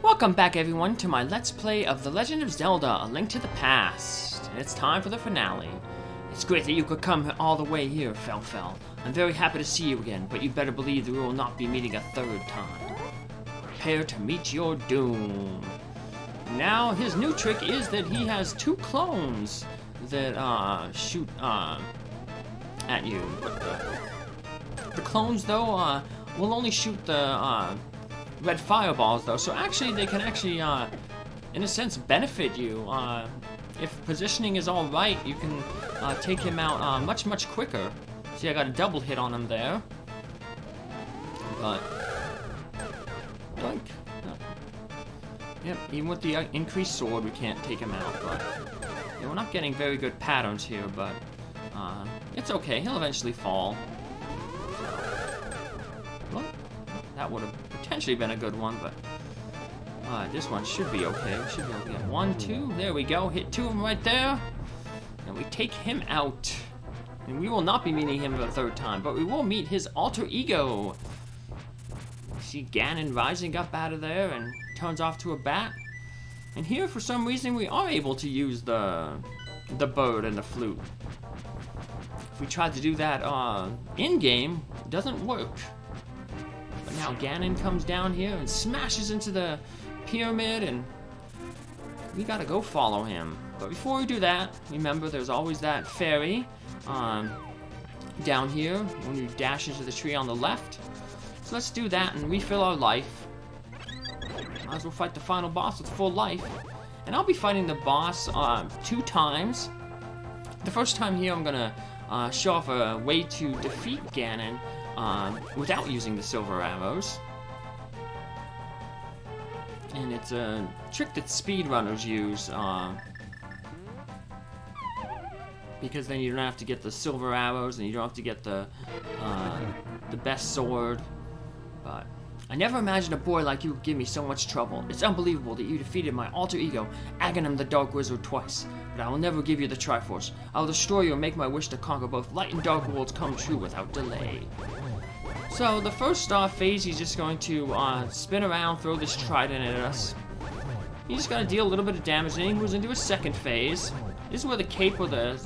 Welcome back everyone to my Let's Play of The Legend of Zelda, A Link to the Past. And it's time for the finale. It's great that you could come all the way here, Felfel. I'm very happy to see you again, but you better believe that we will not be meeting a third time. Prepare to meet your doom. Now, his new trick is that he has two clones that shoot at you. But the clones, though, will only shoot the red fireballs, though, so actually they can actually, in a sense, benefit you. If positioning is all right, you can take him out much quicker. See, I got a double hit on him there. But, doink. Yep, even with the increased sword, we can't take him out. But yeah, we're not getting very good patterns here, but it's okay. He'll eventually fall. Well, that would have potentially been a good one, but this one should be okay. We should be able to get 1, 2. There we go. Hit 2 of them right there. And we take him out. And we will not be meeting him the third time, but we will meet his alter ego. See Ganon rising up out of there and turns off to a bat. And here, for some reason, we are able to use the bird and the flute. If we tried to do that in-game, it doesn't work. But now Ganon comes down here and smashes into the pyramid, and we gotta go follow him. But before we do that, remember there's always that fairy down here when you dash into the tree on the left. So let's do that and refill our life. Might as well fight the final boss with full life. And I'll be fighting the boss 2 times. The first time here I'm gonna show off a way to defeat Ganon without using the silver arrows. And it's a trick that speedrunners use, because then you don't have to get the silver arrows and you don't have to get the best sword. But I never imagined a boy like you would give me so much trouble. It's unbelievable that you defeated my alter ego, Agahnim the Dark Wizard, twice. But I will never give you the Triforce. I will destroy you and make my wish to conquer both light and dark worlds come true without delay. So the first phase, he's just going to spin around, throw this trident at us. He's just going to deal a little bit of damage, and then he moves into a second phase. This is where the cape or the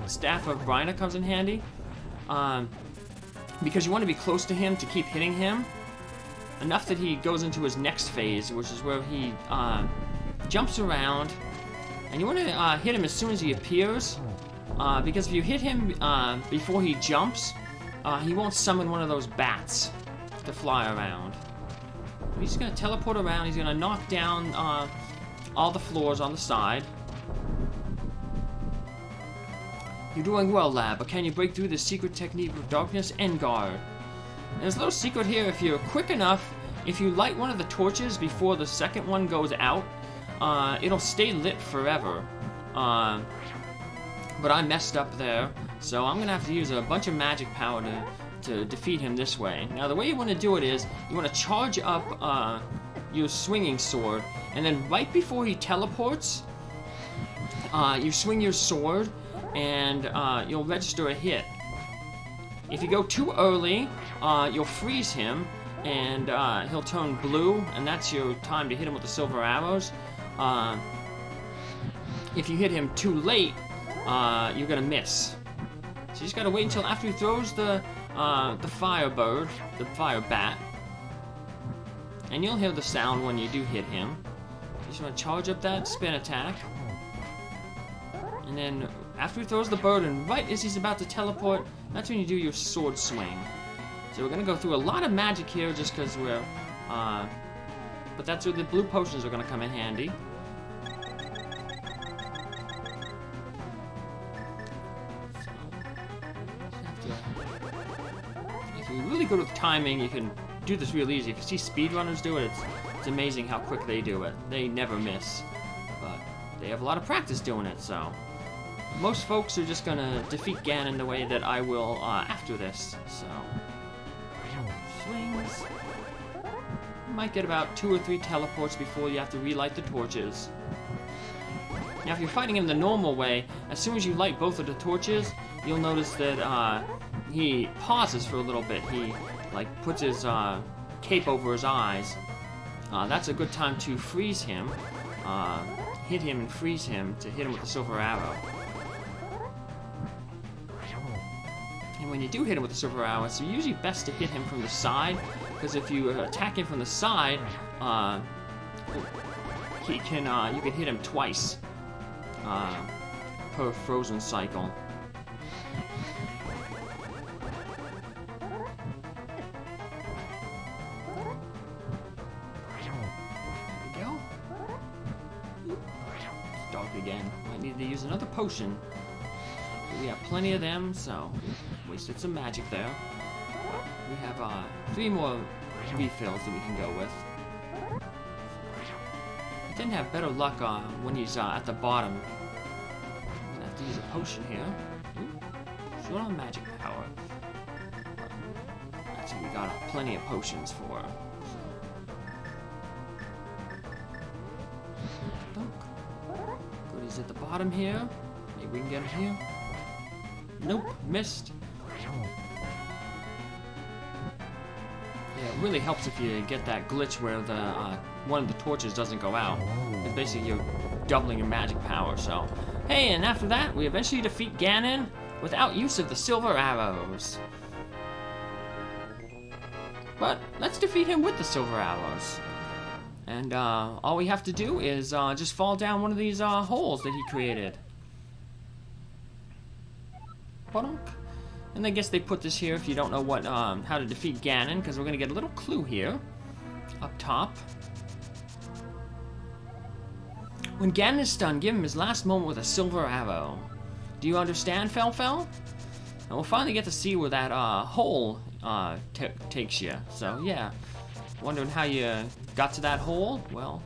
staff of Bryna comes in handy. Because you want to be close to him to keep hitting him. Enough that he goes into his next phase, which is where he jumps around. And you want to hit him as soon as he appears. Because if you hit him before he jumps, he won't summon one of those bats to fly around. He's just going to teleport around. He's going to knock down all the floors on the side. You're doing well, lad, but can you break through the secret technique of darkness and guard? And there's a little secret here. If you're quick enough, if you light one of the torches before the second one goes out, it'll stay lit forever. But I messed up there, so I'm gonna have to use a bunch of magic power to defeat him this way. Now, the way you want to do it is you want to charge up your swinging sword, and then right before he teleports, you swing your sword, and you'll register a hit. If you go too early, you'll freeze him, and he'll turn blue, and that's your time to hit him with the silver arrows. If you hit him too late, you're gonna miss. So you just gotta wait until after he throws the firebird, the fire bat, and you'll hear the sound when you do hit him. You just wanna charge up that spin attack, and then after he throws the bird, and right as he's about to teleport, that's when you do your sword swing. So we're gonna go through a lot of magic here just because we're, but that's where the blue potions are gonna come in handy. If you're really good with timing, you can do this real easy. If you see speedrunners do it, it's amazing how quick they do it. They never miss, but they have a lot of practice doing it, so. Most folks are just gonna defeat Ganon the way that I will after this, so. Swings. You might get about 2 or 3 teleports before you have to relight the torches. Now, if you're fighting him the normal way, as soon as you light both of the torches, you'll notice that he pauses for a little bit. He, like, puts his cape over his eyes. that's a good time to freeze him. Hit him and freeze him to hit him with the silver arrow. And when you do hit him with the silver arrow, it's usually best to hit him from the side, because if you attack him from the side, you can hit him twice per frozen cycle. Again. Might need to use another potion. We have plenty of them, so wasted some magic there. We have 3 more refills that we can go with. Didn't have better luck when he's at the bottom. I'm gonna have to use a potion here. Short on magic power. That's what we got plenty of potions for. He's at the bottom here. Maybe we can get him here. Nope, missed. Yeah, it really helps if you get that glitch where the one of the torches doesn't go out. Because basically you're doubling your magic power. So, hey, and after that, we eventually defeat Ganon without use of the silver arrows. But let's defeat him with the silver arrows. And all we have to do is just fall down one of these holes that he created. And I guess they put this here if you don't know what how to defeat Ganon, because we're going to get a little clue here up top. When Ganon is stunned, give him his last moment with a silver arrow. Do you understand, Felfel? And we'll finally get to see where that hole takes you. So, yeah. Wondering how you got to that hole? Well,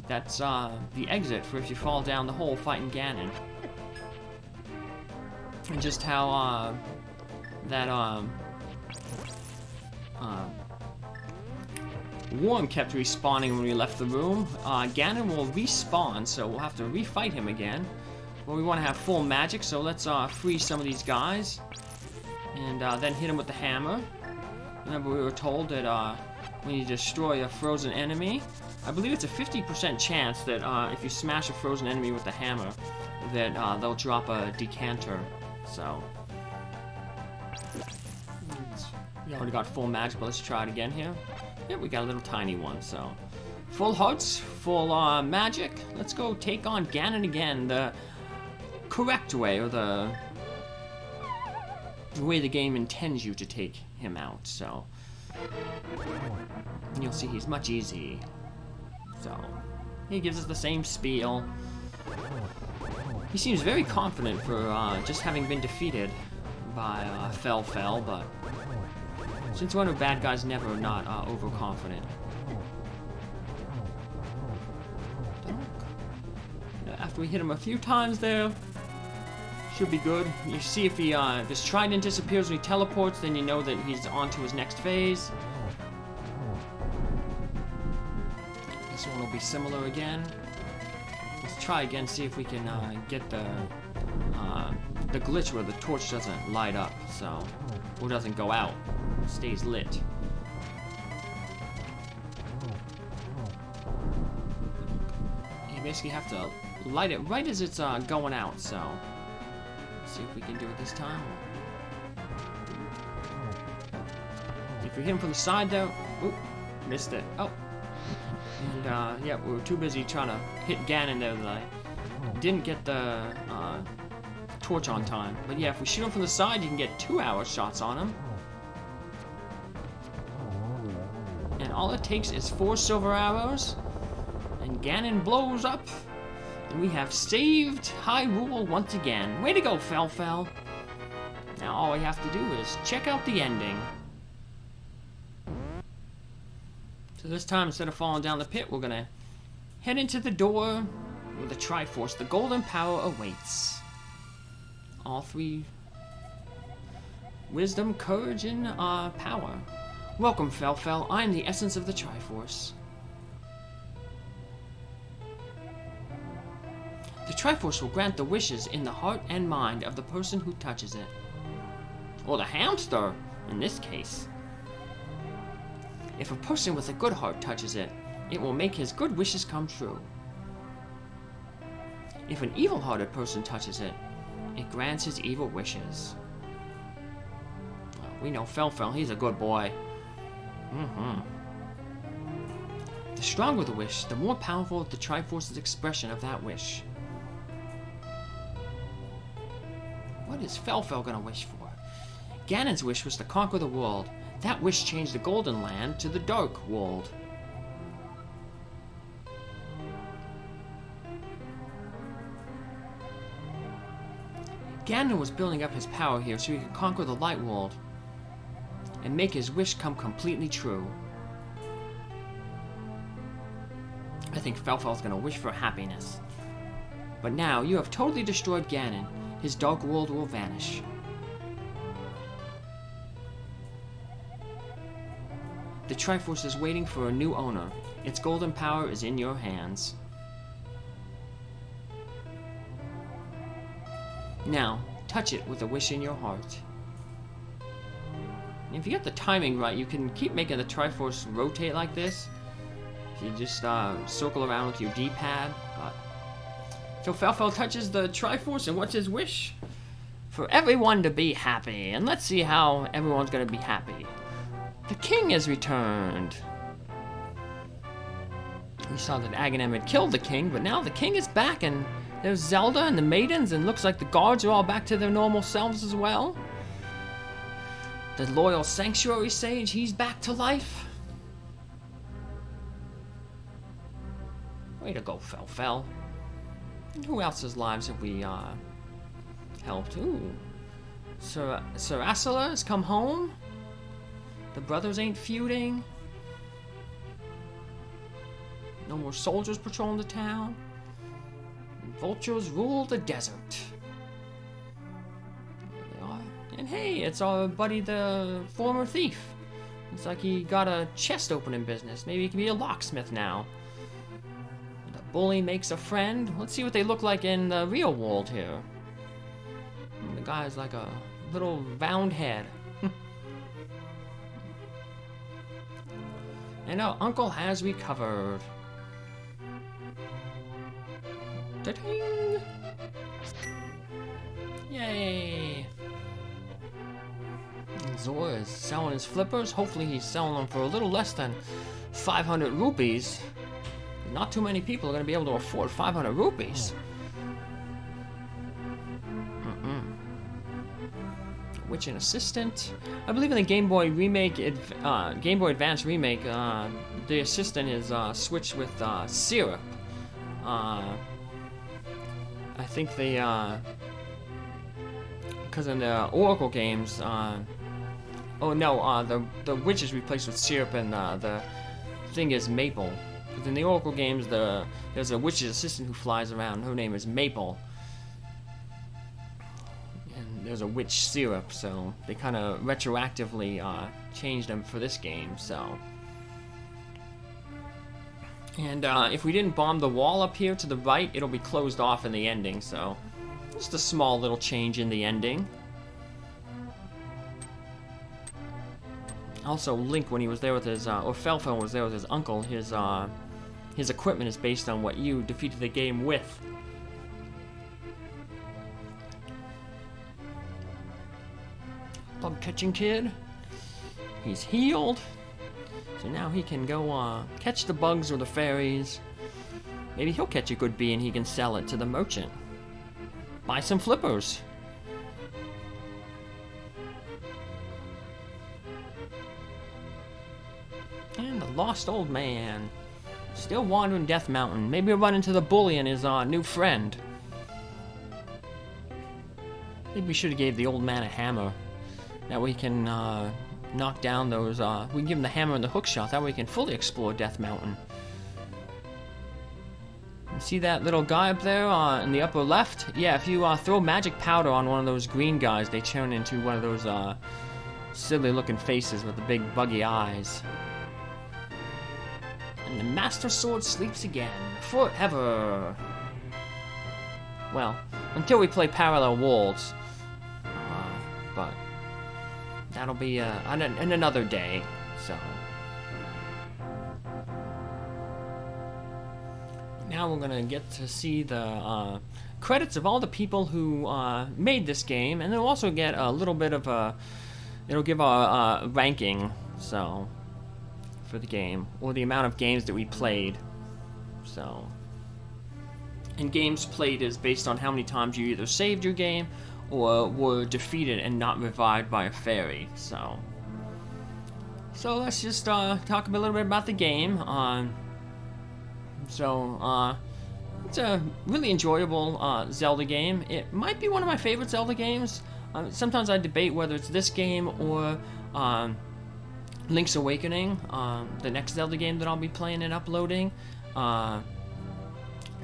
that's the exit for if you fall down the hole fighting Ganon. And just how that worm kept respawning when we left the room. Ganon will respawn, so we'll have to refight him again. But we want to have full magic, so let's freeze some of these guys. And then hit him with the hammer. Remember, we were told that when you destroy a frozen enemy, I believe it's a 50% chance that if you smash a frozen enemy with the hammer, that they'll drop a decanter. So, we already got full magic, but let's try it again here. Yeah, we got a little tiny one, so. Full hearts, full magic. Let's go take on Ganon again, the correct way, or the way the game intends you to take him out, so. And you'll see he's much easy. So, he gives us the same spiel. He seems very confident for just having been defeated by Felfel, but since one of bad guys never not overconfident. After we hit him a few times there, should be good. You see if he if his trident disappears when he teleports, then you know that he's on to his next phase. This one will be similar again. Let's try again, see if we can get the glitch where the torch doesn't light up, so, or doesn't go out, it stays lit. You basically have to light it right as it's going out, so. See if we can do it this time. If you hit him from the side though, oop, missed it. Oh. And yeah, we were too busy trying to hit Ganon there that I didn't get the torch on time. But yeah, if we shoot him from the side, you can get 2-hour shots on him. And all it takes is 4 silver arrows, and Ganon blows up. And we have saved Hyrule once again. Way to go, Felfel! Now all we have to do is check out the ending. So this time, instead of falling down the pit, we're gonna head into the door where the Triforce, the golden power, awaits. All 3: wisdom, courage, and power. Welcome, Felfel. I am the essence of the Triforce. The Triforce will grant the wishes in the heart and mind of the person who touches it. Or the hamster, in this case. If a person with a good heart touches it, it will make his good wishes come true. If an evil-hearted person touches it, it grants his evil wishes. Well, we know Felfel, he's a good boy. The stronger the wish, the more powerful the Triforce's expression of that wish. What is Felfel gonna wish for? Ganon's wish was to conquer the world. That wish changed the Golden Land to the Dark World. Ganon was building up his power here so he could conquer the Light World and make his wish come completely true. I think Felfel's gonna wish for happiness. But now, you have totally destroyed Ganon. His Dark World will vanish. The Triforce is waiting for a new owner. Its golden power is in your hands. Now, touch it with a wish in your heart. And if you get the timing right, you can keep making the Triforce rotate like this. If you just circle around with your D-pad. So Felfel touches the Triforce, and what's his wish? For everyone to be happy. And let's see how everyone's gonna be happy. The king has returned. We saw that Agahnim had killed the king, but now the king is back, and there's Zelda and the maidens, and looks like the guards are all back to their normal selves as well. The loyal sanctuary sage, he's back to life. Way to go, Felfel. And who else's lives have we helped? Ooh. Sir Asala has come home. The brothers ain't feuding. No more soldiers patrolling the town. Vultures rule the desert. There they are. And hey, it's our buddy the former thief. Looks like he got a chest opening business. Maybe he can be a locksmith now. The bully makes a friend. Let's see what they look like in the real world here. And the guy's like a little round head. And our uncle has recovered. Ta-ding! Yay! And Zora is selling his flippers. Hopefully he's selling them for a little less than 500 rupees. Not too many people are going to be able to afford 500 rupees. Witch and assistant. I believe in the Game Boy remake, Game Boy Advance remake, the assistant is switched with syrup. I think they, because in the Oracle games, the witch is replaced with syrup, and the thing is Maple. Because in the Oracle games, there's a witch's assistant who flies around. Her name is Maple. There's a witch syrup, so they kind of retroactively changed them for this game, so. And if we didn't bomb the wall up here to the right, it'll be closed off in the ending, so. Just a small little change in the ending. Also, Link, when he was there with his, or Felfel was there with his uncle, his equipment is based on what you defeated the game with. Bug-catching kid. He's healed. So now he can go catch the bugs or the fairies. Maybe he'll catch a good bee and he can sell it to the merchant. Buy some flippers. And the lost old man. Still wandering Death Mountain. Maybe he'll run into the bully and his new friend. Maybe we should have gave the old man a hammer. That way he can knock down those, we can give him the hammer and the hook shot, that way he can fully explore Death Mountain. You see that little guy up there in the upper left? Yeah, if you throw magic powder on one of those green guys, they turn into one of those silly looking faces with the big buggy eyes. And the Master Sword sleeps again, forever. Well, until we play Parallel Worlds. But that'll be in another day, so. now we're gonna get to see the credits of all the people who made this game, and they'll also get a little bit of a, it'll give a ranking, so, for the game, or the amount of games that we played, so. And games played is based on how many times you either saved your game, or were defeated and not revived by a fairy, so. So let's just talk a little bit about the game. It's a really enjoyable Zelda game. It might be one of my favorite Zelda games. Sometimes I debate whether it's this game or Link's Awakening, the next Zelda game that I'll be playing and uploading.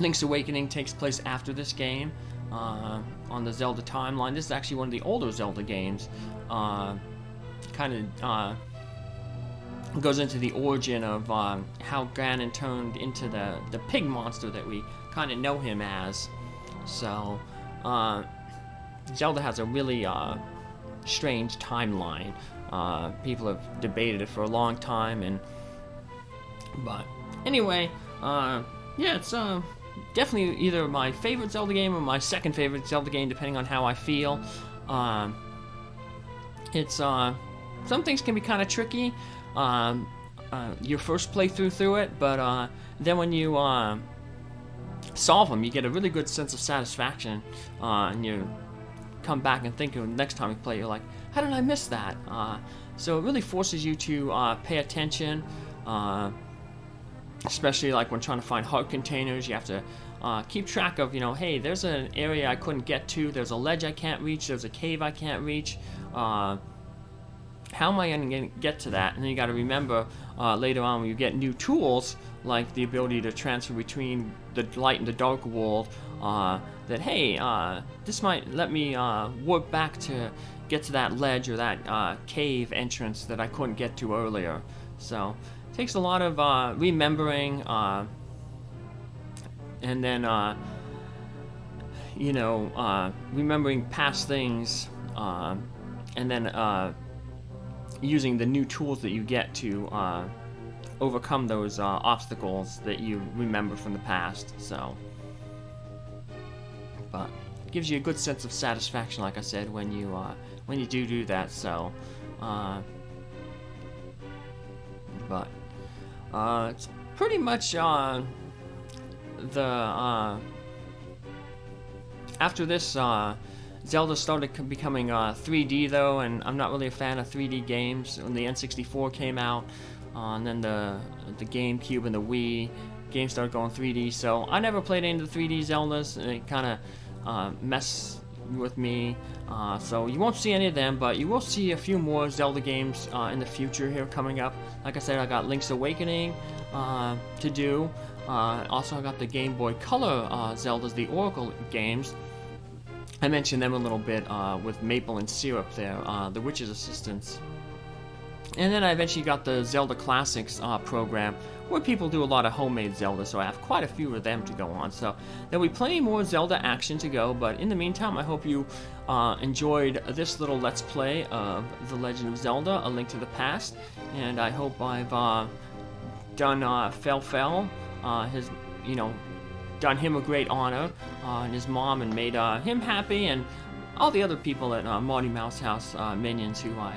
Link's Awakening takes place after this game on the Zelda timeline. This is actually one of the older Zelda games. Goes into the origin of how Ganon turned into the pig monster that we kind of know him as. So, Zelda has a really strange timeline. People have debated it for a long time, but anyway, yeah, it's definitely either my favorite Zelda game or my second favorite Zelda game, depending on how I feel. It's some things can be kind of tricky. Your first playthrough through it, but then when you solve them, you get a really good sense of satisfaction, and you come back and think of the next time you play, you're like, how did I miss that? So it really forces you to pay attention, especially like when trying to find heart containers. You have to keep track of, hey, there's an area I couldn't get to, there's a ledge I can't reach, there's a cave I can't reach. How am I going to get to that? And then you got to remember later on when you get new tools, like the ability to transfer between the light and the dark world, that, hey, this might let me work back to get to that ledge or that cave entrance that I couldn't get to earlier. So it takes a lot of remembering, and then, remembering past things, and then using the new tools that you get to overcome those obstacles that you remember from the past. So, but it gives you a good sense of satisfaction, like I said, when you do that. So, but it's pretty much after this. Zelda started becoming 3D though, and I'm not really a fan of 3D games. When the N64 came out, and then the GameCube and the Wii games started going 3D, so I never played any of the 3D Zeldas, and it kind of messed with me. So you won't see any of them, but you will see a few more Zelda games in the future here coming up. Like I said, I got Link's Awakening to do. Also, I got the Game Boy Color Zeldas, the Oracle games. I mentioned them a little bit with Maple and Syrup there, the Witch's Assistants. And then I eventually got the Zelda Classics program, where people do a lot of homemade Zelda, so I have quite a few of them to go on. So there'll be plenty more Zelda action to go, but in the meantime, I hope you enjoyed this little Let's Play of The Legend of Zelda, A Link to the Past, and I hope I've done Felfel, done him a great honor, and his mom, and made him happy, and all the other people at Marty Mouse House Minions who I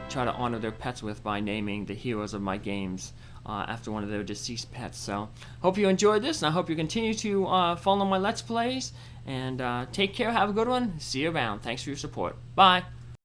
try to honor their pets with by naming the heroes of my games after one of their deceased pets. So, hope you enjoyed this, and I hope you continue to follow my Let's Plays, and take care, have a good one, see you around, thanks for your support, bye!